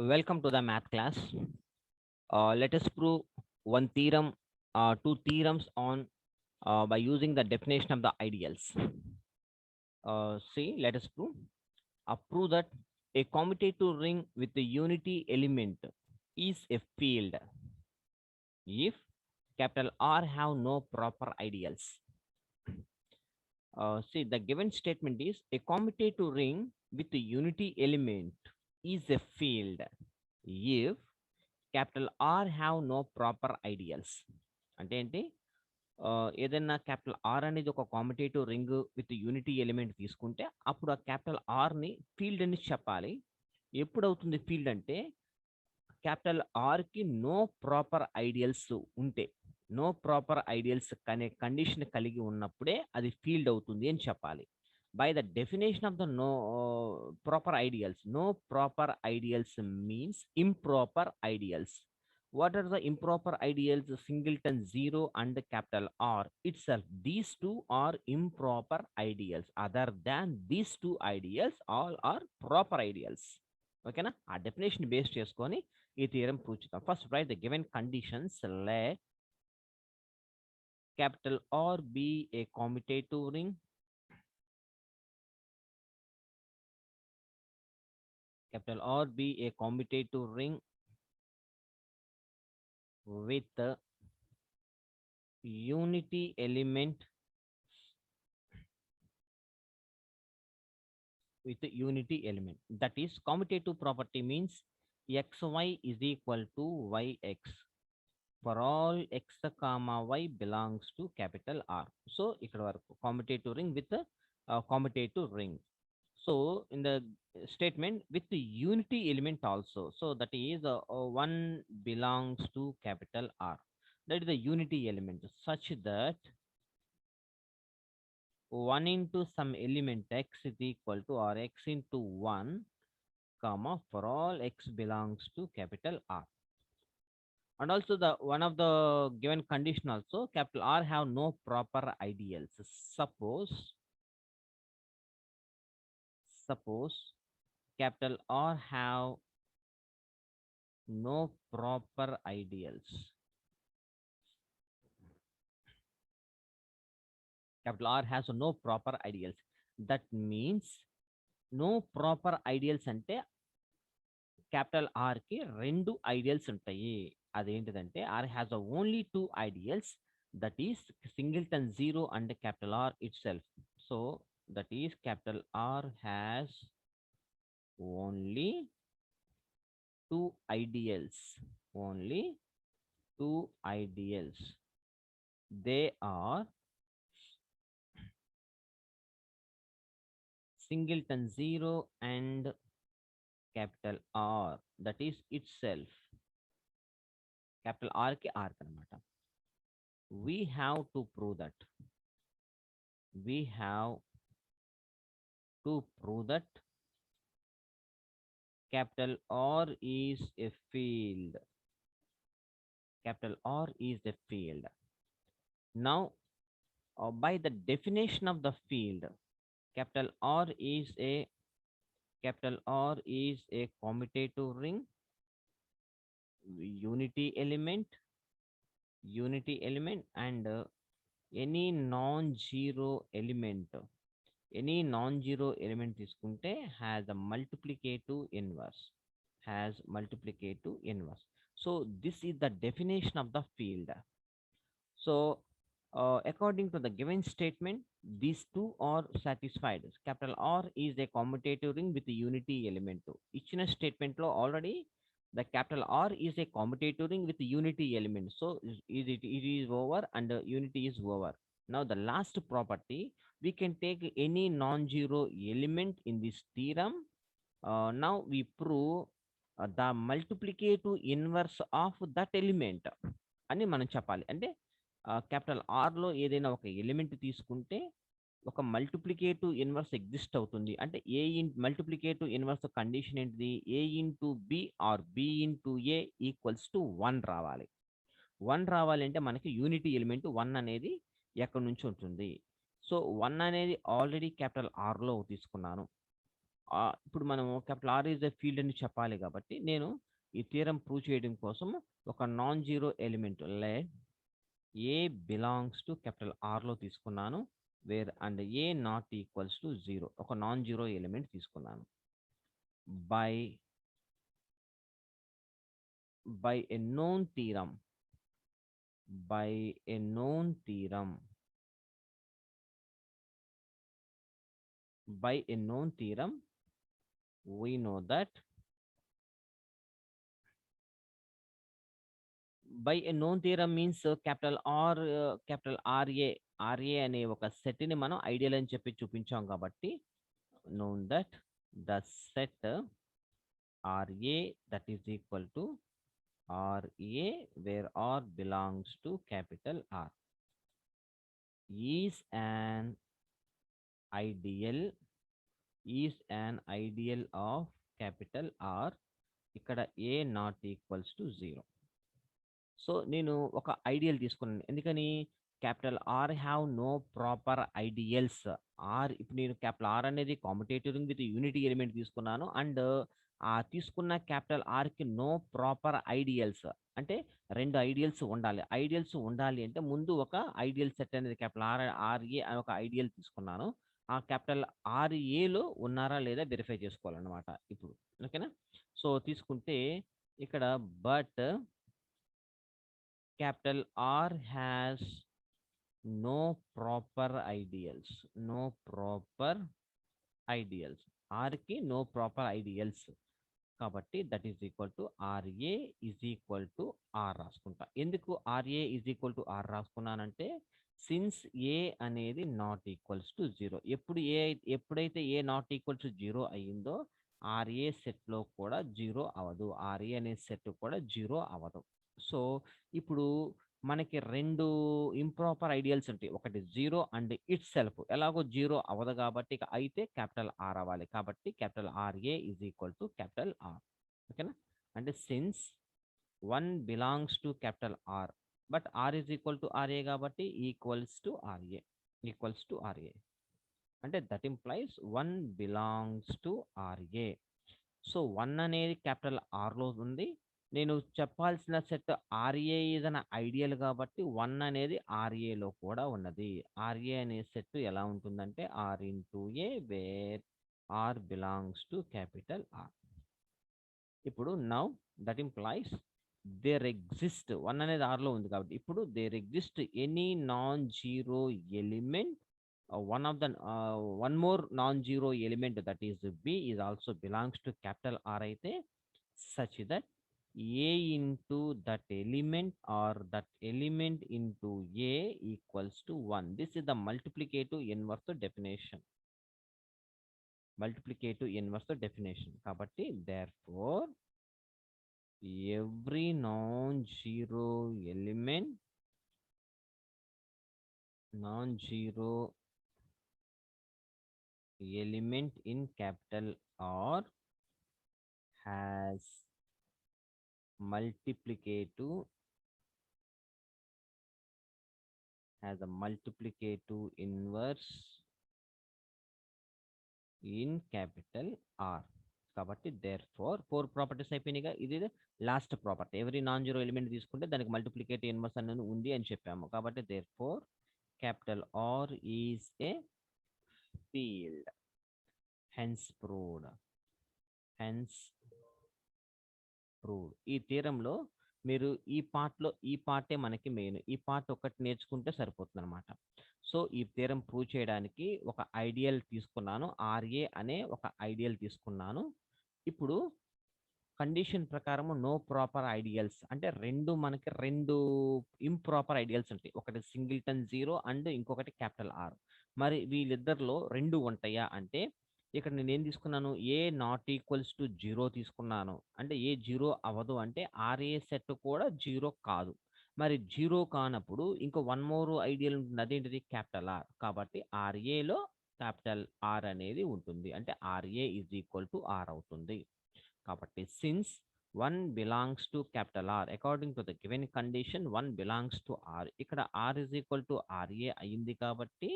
Welcome to the math class. Let us prove one theorem, two theorems on by using the definition of the ideals. Let us prove. Prove that a commutative ring with a unity element is a field if capital R have no proper ideals. The given statement is a commutative ring with a unity element is a field if capital R have no proper ideals. అంటే ఏంటి ఏదైనా capital R అనేది ఒక competitive ring with unity element తీసుకుంటే అప్పుడు ఆ capital ఆర్ని field అని చెప్పాలి. ఎప్పుడు అవుతుంది ఫీల్డ్ అంటే క్యాపిటల్ ఆర్కి నో ప్రాపర్ ఐడియల్స్ ఉంటే, నో ప్రాపర్ ఐడియల్స్ అనే కండిషన్ కలిగి ఉన్నప్పుడే అది ఫీల్డ్ అవుతుంది అని చెప్పాలి. By the definition of the proper ideals, no proper ideals means improper ideals. What are the improper ideals? Singleton, zero, and capital R itself. These two are improper ideals. Other than these two ideals, all are proper ideals. Okay na? Our definition based cheskoni ee theorem prove chudam. First write the given conditions. Let capital R be a commutative ring. Capital R be a commutative ring with the unity element that is commutative property means xy is equal to yx for all x comma y belongs to capital R. So ikkada varaku commutative ring with a commutative ring. So in the statement with the unity element also, so that is one belongs to capital R. That is the unity element such that 1 into some element x is equal to or x into 1 comma for all x belongs to capital R. And also the one of the given condition also, capital R have no proper ideals. Suppose capital R have no proper ideals. Capital R has no proper ideals. That means no proper ideals అంటే capital R కి రెండు ideals ఉంటాయి. అదేంటిదంటే R has only two ideals, that is singleton zero and capital R itself. So that is capital R has only two ideals. Only two ideals. They are singleton zero and capital R. That is itself. Capital R ke R kanamata. We have to prove that. We have to prove that capital R is a field. Capital R is a field. Now, by the definition of the field, capital R is a commutative ring, unity element, and any non-zero element. Any non-zero element తీసుకుంటే has a multiplicative inverse. So this is the definition of the field. So according to the given statement, these two are satisfied. Capital R is a commutative ring with a unity element. ఇచ్చిన statement లో already the capital R is a commutative ring with a unity element. So it is over and unity is over. Now the last property, we can take any non-zero element in this theorem. Now we prove the multiplicative inverse of that element అని మనం చెప్పాలి. అంటే capital ఆర్లో ఏదైనా ఒక element తీసుకుంటే ఒక multiplicative inverse exist అవుతుంది. అంటే మల్టిప్లికేటివ్ ఇన్వర్స్ కండిషన్ ఏంటిది? A into B or B into A equals to 1 రావాలి. 1 రావాలి అంటే మనకి యూనిటీ ఎలిమెంట్ 1 అనేది ఎక్కడి నుంచి ఉంటుంది? సో 1 అనేది ఆల్రెడీ క్యాపిటల్ ఆర్లో తీసుకున్నాను. ఇప్పుడు మనము capital R is a field అని చెప్పాలి కాబట్టి నేను ఈ థీరం ప్రూవ్ చేయడం కోసం ఒక non zero element A belongs to capital ఆర్లో తీసుకున్నాను, where and A not equals to zero, ఒక నాన్ జీరో ఎలిమెంట్ తీసుకున్నాను. By a known theorem, by a known theorem, by a known theorem, we know that by a known theorem means capital R, capital RA అనే ఒక set ని మనం ideal అని చెప్పి చూపించాం కాబట్టి known that the set RA that is equal to RA where R belongs to capital R is an ideal of capital R, ఇక్కడ A not equals to zero. So నేను ఒక ఐడియల్ తీసుకున్నాను, ఎందుకని capital R have no proper ideals. ఇప్పుడు నేను capital R అనేది commutative ring with unity element తీసుకున్నాను, and ఆ తీసుకున్న క్యాపిటల్ ఆర్కి నో ప్రాపర్ ఐడియల్స్. అంటే రెండు ఐడియల్స్ ఉండాలి. ఐడియల్స్ ఉండాలి అంటే ముందు ఒక ఐడియల్ సెట్ అనేది క్యాపిటల్ ఆర్ఏ అని ఒక ఐడియల్ తీసుకున్నాను. ఆ క్యాపిటల్ ఆర్ఏలో ఉన్నారా లేదా వెరిఫై చేసుకోవాలన్నమాట ఇప్పుడు. ఓకేనా? సో తీసుకుంటే ఇక్కడ but capital R has no proper ideals, ఆర్కి నో ప్రాపర్ ఐడియల్స్ కాబట్టి that is equal to RA is equal to R రాసుకుంటా. ఎందుకు RA is equal to R రాసుకున్నానంటే సిన్స్ ఏ అనేది నాట్ ఈక్వల్స్ టు జీరో, ఎప్పుడైతే A not equal to zero అయ్యిందో RA సెట్లో కూడా జీరో అవ్వదు, ఆర్ఏ అనే సెట్ కూడా జీరో అవ్వదు. సో ఇప్పుడు మనకి రెండు ఇంప్రాపర్ ఐడియల్స్ ఉంటాయి, ఒకటి జీరో అండ్ ఇట్ సెల్ఫ్. ఎలాగో జీరో అవ్వదు కాబట్టి ఇక అయితే క్యాపిటల్ ఆర్ అవ్వాలి, కాబట్టి capital R A is equal to capital R. ఓకేనా? అంటే since one belongs to capital R but R is equal to R A కాబట్టి ఈక్వల్స్ టు ఆర్ఏ, అంటే that implies one belongs to R A. So one అనేది capital ఆర్లో ఉంది, నేను చెప్పాల్సిన set R A ఏదైనా ఐడియల్ కాబట్టి వన్ అనేది ఆర్ఏలో కూడా ఉన్నది. ఆర్ఏ అనే సెట్ ఎలా ఉంటుందంటే R into A where R belongs to capital R. ఇప్పుడు now that implies there exist, one అనేది ఆర్లో ఉంది కాబట్టి ఇప్పుడు there exist any non zero element, one more non-zero element that is B is also belongs to capital R అయితే such that A into that element or that element into A equals to 1. This is the multiplicative inverse definition. కాబట్టి therefore every non-zero element in capital R has a multiplicative inverse in capital R. కాబట్టి therefore four properties అయిపోయినాయిగా, ఇది last property. Every non zero element తీసుకుంటే దానికి multiplicative inverse అనేది ఉంది అని చెప్పాము కాబట్టి therefore capital R is a field. hence proved. ఈ థీరంలో మీరు ఈ పార్టే మనకి మెయిన్, ఈ పార్ట్ ఒకటి నేర్చుకుంటే సరిపోతుంది అనమాట. సో ఈ థీరం ప్రూవ్ చేయడానికి ఒక ఐడియల్ తీసుకున్నాను, ఆర్ఏ అనే ఒక ఐడియల్ తీసుకున్నాను. ఇప్పుడు కండిషన్ ప్రకారం నో ప్రాపర్ ఐడియల్స్ అంటే మనకి రెండు ఇంప్రాపర్ ఐడియల్స్ ఉంటాయి, ఒకటి సింగిల్టన్ జీరో అండ్ ఇంకొకటి క్యాపిటల్ ఆర్. మరి వీళ్ళిద్దరిలో రెండు ఉంటాయా అంటే ఇక్కడ నేను ఏం తీసుకున్నాను, ఏ నాట్ ఈక్వల్స్ టు జీరో తీసుకున్నాను, అంటే ఏ జీరో అవ్వదు అంటే ఆర్ఏ సెట్ కూడా జీరో కాదు. మరి జీరో కానప్పుడు ఇంకో వన్ మోర్ ఐడియల్ ఉంటుంది, అదేంటిది క్యాపిటల్ ఆర్. కాబట్టి ఆర్ఏలో క్యాపిటల్ ఆర్ అనేది ఉంటుంది, అంటే RA is equal to R అవుతుంది. కాబట్టి since one belongs to capital R according to the given condition one belongs to R, ఇక్కడ R is equal to RA అయింది కాబట్టి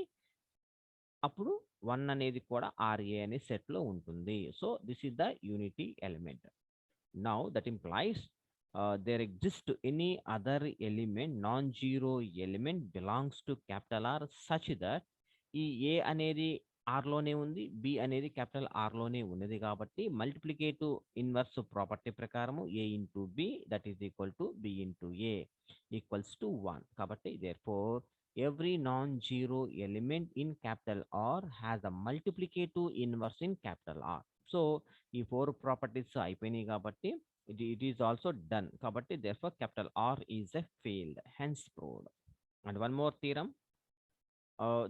అప్పుడు 1 అనేది కూడా RA అనే సెట్లో ఉంటుంది. So this is the unity element. Now that implies there exists any other element, non-zero element belongs to capital R such that ఈ A అనేది R లోనే ఉంది, B అనేది క్యాపిటల్ R లోనే ఉన్నది కాబట్టి మల్టిప్లికేటివ్ ఇన్వర్స్ ప్రాపర్టీ ప్రకారము A into B that is equal to B into A equals to 1. కాబట్టి therefore every non-zero element in capital R has a multiplicative inverse in capital R. So ఈ 4 properties అయిపోయినాయి కాబట్టి it is also done. కాబట్టి therefore capital R is a field, hence proved. And one more theorem.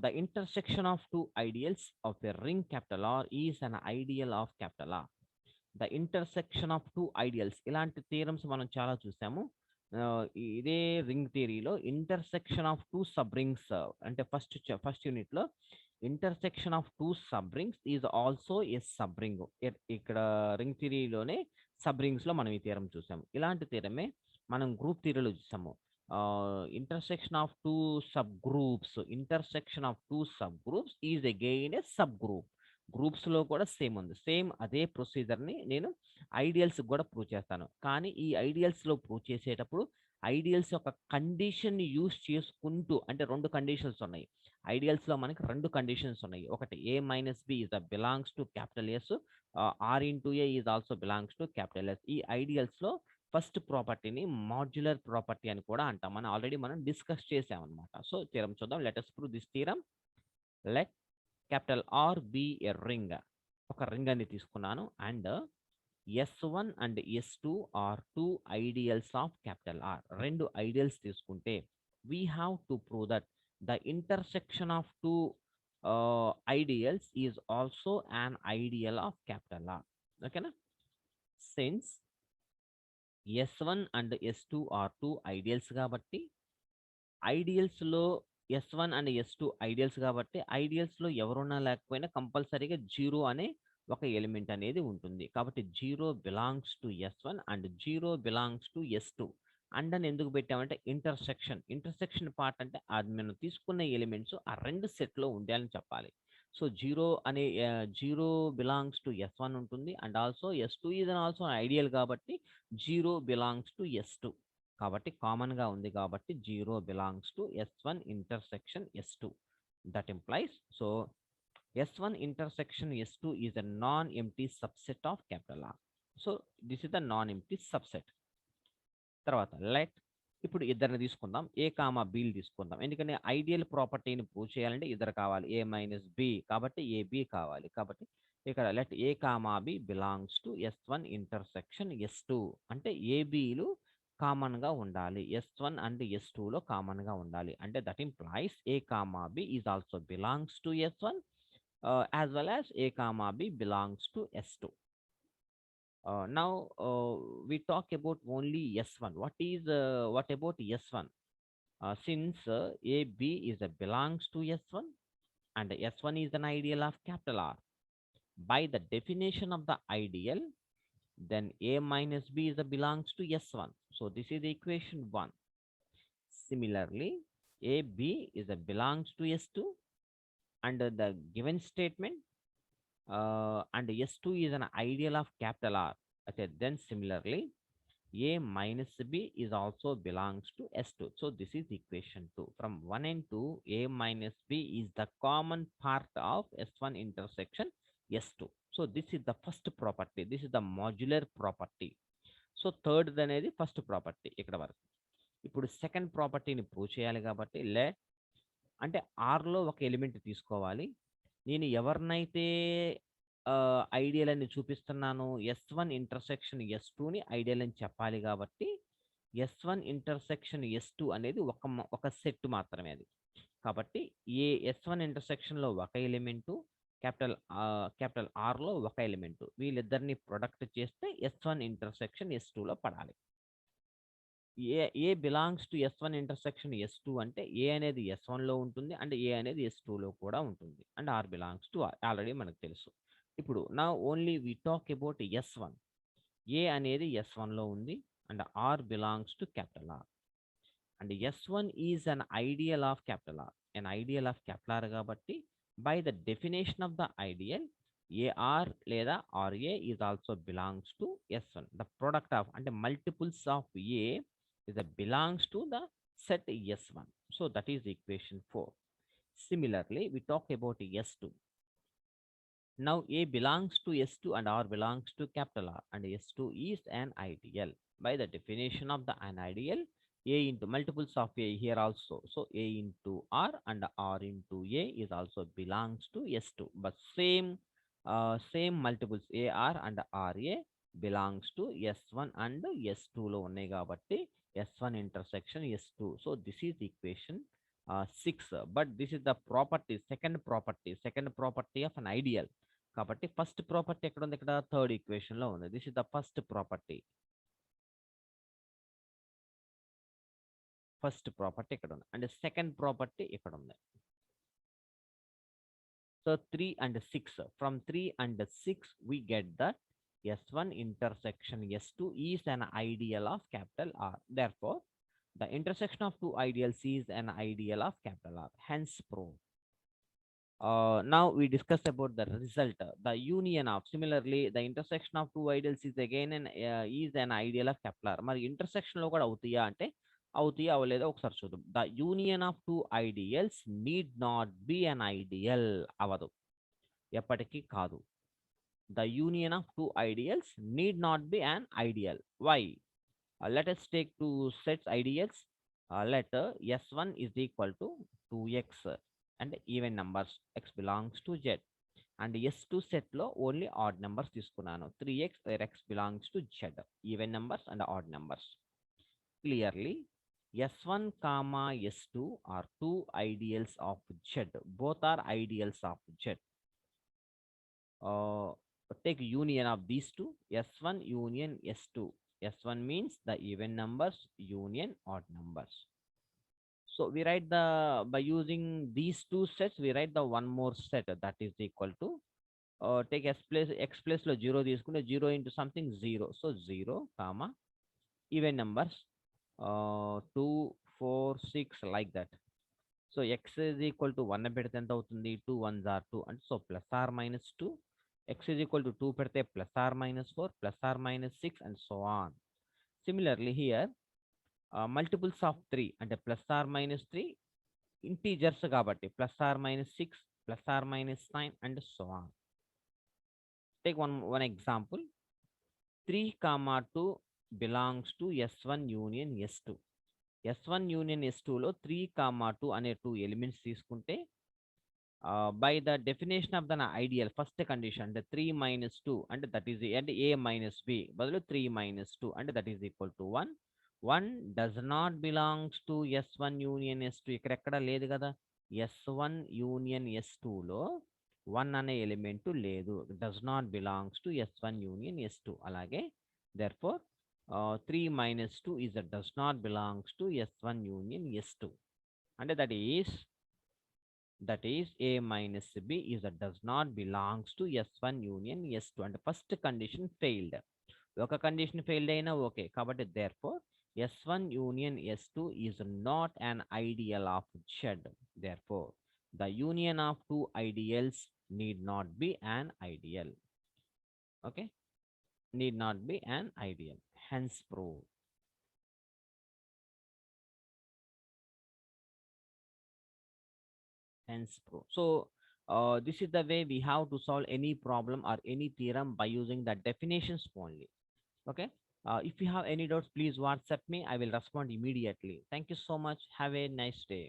The intersection of two ideals of a ring capital R is an ideal of capital R. The intersection of two ideals. ఇలాంటి theorems మనం చాలా చూసాము. ఇదే ring థియరీలో intersection of two subrings అంటే first unit లో intersection of two subrings is also a subring. ఇక్కడ ring థియరీలోనే సబ్ రింగ్స్ లో మనం ఈ థియరం చూసాము. ఇలాంటి థియరమే మనం గ్రూప్ థియరీలో చూసాము. Intersection of two sub groups, intersection of two sub groups is again A sub group. Groups లో కూడా సేమ్ ఉంది. సేమ్ అదే ప్రొసీజర్ ని నేను ఐడియల్స్ కూడా ప్రూవ్ చేస్తాను. కానీ ఈ ఐడియల్స్ లో ప్రూవ్ చేసేటప్పుడు ఐడియల్స్ యొక్క కండిషన్ యూస్ చేసుకుంటూ, అంటే 2 కండిషన్స్ ఉన్నాయి ఐడియల్స్ లో. మనకి 2 కండిషన్స్ ఉన్నాయి. ఒకటి A minus B is belongs to capital S, R into A is also belongs to capital S. ఈ ఐడియల్స్ లో ఫస్ట్ ప్రాపర్టీని మాడ్యులర్ ప్రాపర్టీ అని కూడా అంటాం. మనం ఆల్రెడీ డిస్కస్ చేసామన్నమాట. సో థీరం చూద్దాం. Let us prove this theorem. Let capital R be a ring. ఒక రింగ్ అని తీసుకున్నాను. And S1 and S2 are 2 ideals of capital R. 2 ideals తీసుకుంటే we have to prove that the intersection of 2 ideals is also an ideal of capital R. ఓకేనా? Since S1 and S2 are 2 ideals కాబట్టి ideals లో S1 and S2 ideals కాబట్టి ideals లో ఎవరున్నా లేకపోయినా కంపల్సరీగా 0 అనే ఒక ఎలిమెంట్ అనేది ఉంటుంది. కాబట్టి 0 belongs to S1 and 0 belongs to S2. And అని ఎందుకు పెట్టామంటే ఇంటర్సెక్షన్ పార్ట్ అంటే అది మనం తీసుకున్న ఎలిమెంట్స్ ఆ 2 సెట్లో ఉండాలని చెప్పాలి. సో 0 బిలాంగ్స్ టు S1 ఉంటుంది. And also S2 is also ideal కాబట్టి 0 బిలాంగ్స్ టు S2. కాబట్టి కామన్ గా ఉంది కాబట్టి 0 belongs to S1 intersection S2. That implies so S1 intersection S2 is a non-empty subset of capital R. So this is the non-empty subset. తర్వాత ఇప్పుడు ఇద్దరిని తీసుకుందాం. A comma Bని తీసుకుందాం. ఎందుకంటే ఐడియల్ ప్రాపర్టీని ప్రూవ్ చేయాలంటే ఇద్దరు కావాలి. A మైనస్ B కాబట్టి AB కావాలి. కాబట్టి ఇక్కడ let A comma B belongs to S1 intersection S2. అంటే ABలు కామన్ గా ఉండాలి. S1 అండ్ S2 లో కామన్ గా ఉండాలి. అంటే that implies A comma B is also belongs to S1 as well as A comma B belongs to S2. Now we talk about only S1. What about S1? Since AB is a belongs to S1 and S1 is an ideal of capital R. By the definition of the ideal, then A minus B is a belongs to S1. So this is the equation 1. Similarly, AB is a belongs to S2. Under the given statement and S2 is an ideal of capital R. Okay, then similarly A minus B is also belongs to S2. So this is equation 2. From 1 and 2, A minus B is the common part of S1 intersection S2. So this is the first property. This is the modular property. So third అనేది first property ఇక్కడ వరకు. ఇప్పుడు second ప్రాపర్టీని prove చేయాలి కాబట్టి అంటే ఆర్లో ఒక element తీసుకోవాలి. నేను ఎవరినైతే ఐడియల్ అని చూపిస్తున్నాను S1 ఇంటర్సెక్షన్ S2ని ఐడియల్ అని చెప్పాలి. కాబట్టి S1 ఇంటర్సెక్షన్ S2 అనేది ఒక సెట్ మాత్రమే అది. కాబట్టి S1 ఇంటర్సెక్షన్ లో ఒక ఎలిమెంటు, క్యాపిటల్ R లో ఒక ఎలిమెంటు, వీళ్ళిద్దరిని ప్రొడక్ట్ చేస్తే S1 ఇంటర్సెక్షన్ S2 లో పడాలి. ఏ belongs to S1 intersection S2 అంటే ఏ అనేది S1 లో ఉంటుంది అండ్ ఏ అనేది S2 లో కూడా ఉంటుంది. And R belongs to R already మనకు తెలుసు. ఇప్పుడు నా only we talk about S1. A అనేది S1 లో ఉంది and R belongs to capital R. And S1 is an ideal of capital R. An ideal of capital R కాబట్టి By the definition of the ideal, AR లేదా RA is also belongs to S1. The product of and multiples of A is a belongs to the set S1. So that is equation 4. Similarly, we talk about S2. Now A belongs to S2 and R belongs to capital R, and S2 is an ideal. By the definition of the an ideal, A into multiples of A here also. So A into R and R into A is also belongs to S2. But same multiples AR and RA belongs to S1 and S2 లో ఉన్నాయి కాబట్టి S1 intersection S2. So this is equation 6. But this is the property, second property of an ideal. కాబట్టి first property ఎక్కడ ఉంది? ఇక్కడ third equation లో ఉంది. This is the first property ఇక్కడ ఉంది, అండ్ సెకండ్ ప్రాపర్టీ ఇక్కడ ఉంది. So 3 and 6, from 3 and 6 we get that S1 intersection S2 is an ideal of capital R. Therefore the intersection of two ideals is an ideal of capital R, hence proved. Now we discuss about the result, the union of. Similarly, the intersection of two ideals is again an ideal of capital R. మరి intersection లో కూడా అవుతాయా అంటే అవుతాయా అవ్వలేదో ఒకసారి చూద్దాం. The union of two ideals need not be an ideal. అవదు, ఎప్పటికీ కాదు. The union of two ideals need not be an ideal. Why? Let us take two sets ideals. Let S1 is equal to 2x and even numbers x belongs to Z, and S2 set లో only odd numbers తీసుకున్నాను. 3x where x belongs to Z, even numbers and odd numbers. Clearly S1 comma S2 are two ideals of Z. Both are ideals of Z. Take union of these two, S1 union S2. S1 means the even numbers, union odd numbers. So we write by using these two sets, we write the one more set that is equal to, take x place lo 0 తీసుకుంటే 0 into something 0. So 0 comma even numbers 2 4 6 like that. So x is equal to 1 పెడితే ఎంత అవుతుంది? 2 1s are 2, and so plus or minus 2. X is equal to 2 పెడితే plus or minus 4, plus or minus 6, and so on. Similarly here multiples of 3 అంటే plus or minus 3 integers కాబట్టి plus or minus 6, plus or minus 9, and so on. Take one example. 3 comma 2 belongs to S1 union S2. S1 union S2 లో 3 comma 2 అనే 2 elements తీసుకుంటే by the definition of the ideal, first condition, the 3 minus 2 and that is and a minus b బదులు 3 minus 2 and that is equal to 1. 1 does not belongs to S1 union S2. ఇక్కడ ఎక్కడ లేదు కదా. S1 union S2 లో 1 అనే element లేదు, does not belongs to S1 union S2. అలాగే therefore 3 minus 2 is a does not belongs to S1 union S2, and that is a minus b is a does not belongs to S1 union S2, and first condition failed. ఒక condition failed అయినా okay కాబట్టి therefore S1 union S2 is not an ideal of Z. Therefore the union of two ideals need not be an ideal. Okay, need not be an ideal, hence proved. So this is the way we have to solve any problem or any theorem by using the definitions only. Okay, if you have any doubts, please WhatsApp me. I will respond immediately. Thank you so much. Have a nice day.